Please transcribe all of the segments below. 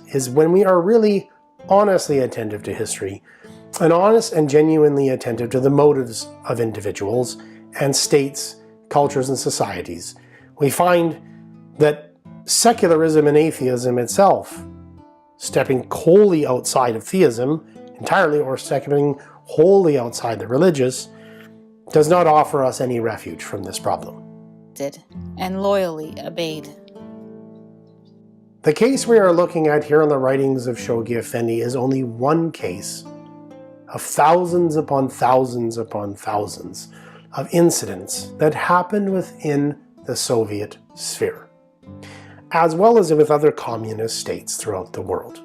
is when we are really honestly attentive to history, and honest and genuinely attentive to the motives of individuals and states, cultures, and societies, we find that secularism and atheism itself, stepping wholly outside of theism entirely, or stepping wholly outside the religious, does not offer us any refuge from this problem. And loyally obeyed. The case we are looking at here in the writings of Shoghi Effendi is only one case of thousands upon thousands upon thousands of incidents that happened within the Soviet sphere, as well as with other communist states throughout the world.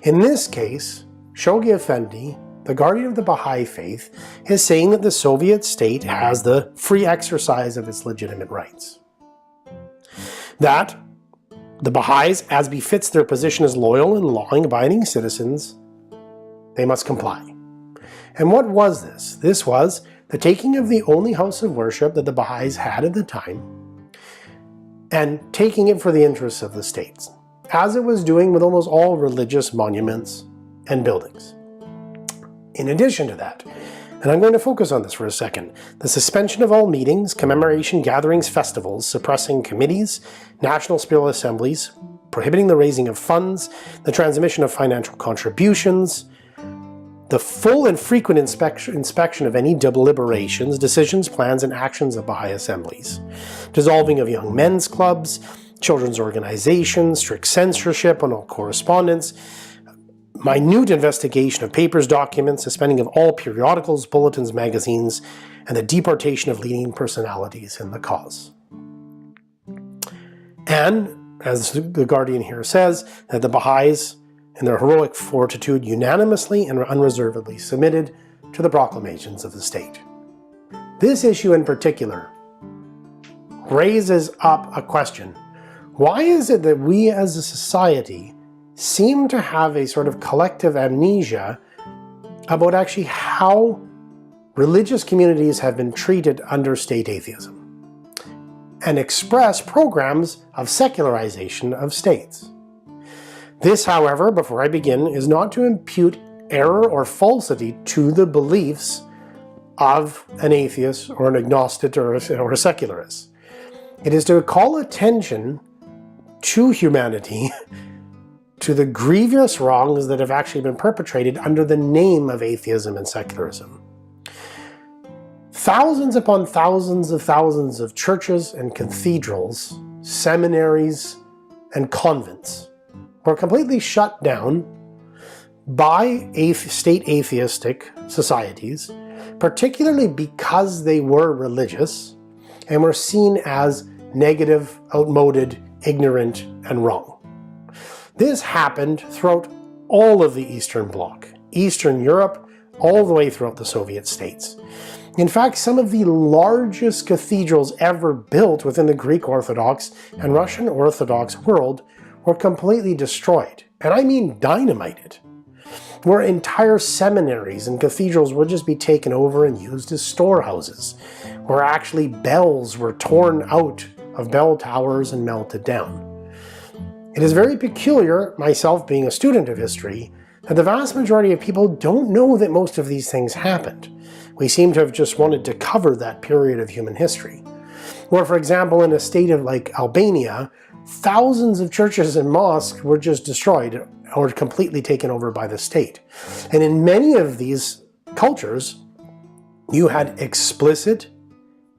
In this case, Shoghi Effendi, the guardian of the Baha'i faith, is saying that the Soviet state has the free exercise of its legitimate rights. That the Baha'is, as befits their position as loyal and law-abiding citizens, they must comply. And what was this? This was the taking of the only house of worship that the Baha'is had at the time, and taking it for the interests of the states, as it was doing with almost all religious monuments and buildings. In addition to that, and I'm going to focus on this for a second, the suspension of all meetings, commemoration, gatherings, festivals, suppressing committees, national spiritual assemblies, prohibiting the raising of funds, the transmission of financial contributions, the full and frequent inspection of any deliberations, decisions, plans, and actions of Baha'i assemblies, dissolving of young men's clubs, children's organizations, strict censorship on all correspondence, minute investigation of papers, documents, suspending of all periodicals, bulletins, magazines, and the deportation of leading personalities in the cause. And, as the Guardian here says, that the Baha'is, in their heroic fortitude, unanimously and unreservedly submitted to the proclamations of the state. This issue in particular raises up a question. Why is it that we as a society seem to have a sort of collective amnesia about actually how religious communities have been treated under state atheism, and express programs of secularization of states? This, however, before I begin, is not to impute error or falsity to the beliefs of an atheist or an agnostic or a secularist. It is to call attention to humanity to the grievous wrongs that have actually been perpetrated under the name of atheism and secularism. Thousands upon thousands of churches and cathedrals, seminaries, and convents were completely shut down by state atheistic societies, particularly because they were religious and were seen as negative, outmoded, ignorant, and wrong. This happened throughout all of the Eastern Bloc, Eastern Europe, all the way throughout the Soviet states. In fact, some of the largest cathedrals ever built within the Greek Orthodox and Russian Orthodox world were completely destroyed, and I mean dynamited, where entire seminaries and cathedrals would just be taken over and used as storehouses, where actually bells were torn out of bell towers and melted down. It is very peculiar, myself being a student of history, that the vast majority of people don't know that most of these things happened. We seem to have just wanted to cover that period of human history. Where, for example, in a state of like Albania, thousands of churches and mosques were just destroyed or completely taken over by the state. And in many of these cultures, you had explicit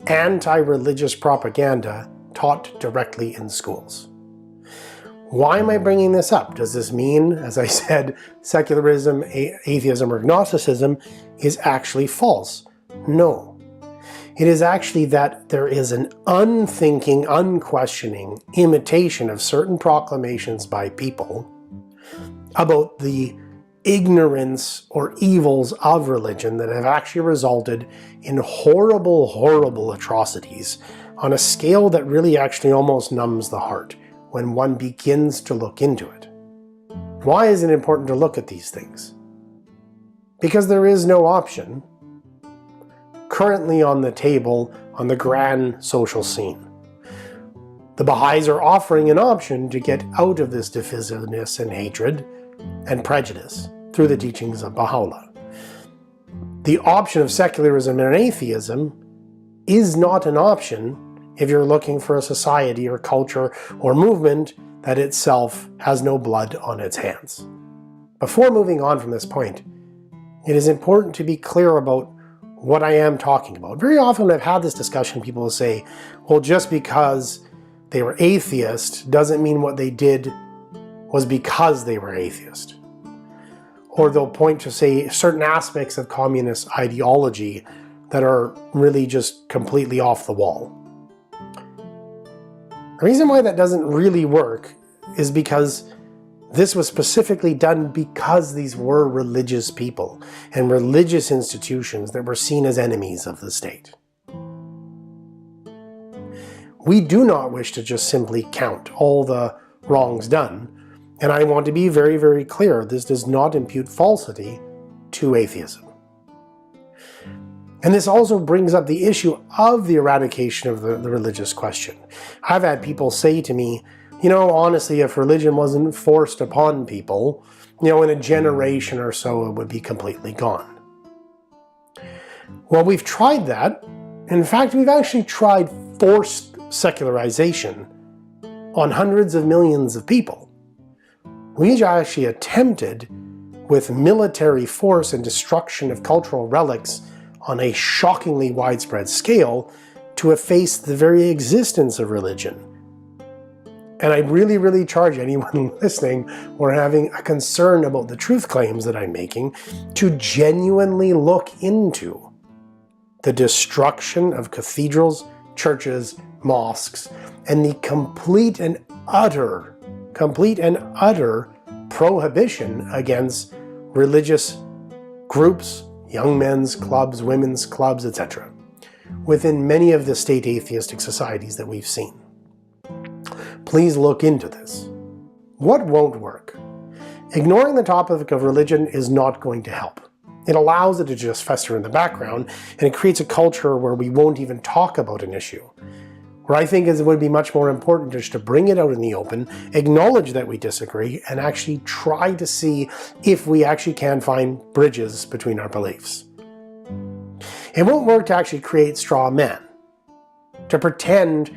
anti-religious propaganda taught directly in schools. Why am I bringing this up? Does this mean, as I said, secularism, atheism, or agnosticism is actually false? No. It is actually that there is an unthinking, unquestioning imitation of certain proclamations by people about the ignorance or evils of religion that have actually resulted in horrible, horrible atrocities on a scale that really actually almost numbs the heart when one begins to look into it. Why is it important to look at these things? Because there is no option currently on the table on the grand social scene. The Baha'is are offering an option to get out of this divisiveness and hatred and prejudice through the teachings of Baha'u'llah. The option of secularism and atheism is not an option if you're looking for a society or culture or movement that itself has no blood on its hands. Before moving on from this point, it is important to be clear about what I am talking about. Very often when I've had this discussion, people will say, well, just because they were atheist doesn't mean what they did was because they were atheist. Or they'll point to, say, certain aspects of communist ideology that are really just completely off the wall. The reason why that doesn't really work is because this was specifically done because these were religious people and religious institutions that were seen as enemies of the state. We do not wish to just simply count all the wrongs done, and I want to be very, very clear, this does not impute falsity to atheism. And this also brings up the issue of the eradication of the religious question. I've had people say to me, you know, honestly, if religion wasn't forced upon people, you know, in a generation or so, it would be completely gone. Well, we've tried that. In fact, we've actually tried forced secularization on hundreds of millions of people. We actually attempted, with military force and destruction of cultural relics on a shockingly widespread scale, to efface the very existence of religion. And I really, really charge anyone listening or having a concern about the truth claims that I'm making to genuinely look into the destruction of cathedrals, churches, mosques, and the complete and utter prohibition against religious groups, young men's clubs, women's clubs, etc., within many of the state atheistic societies that we've seen. Please look into this. What won't work? Ignoring the topic of religion is not going to help. It allows it to just fester in the background, and it creates a culture where we won't even talk about an issue. Where I think it would be much more important just to bring it out in the open, acknowledge that we disagree, and actually try to see if we actually can find bridges between our beliefs. It won't work to actually create straw men, to pretend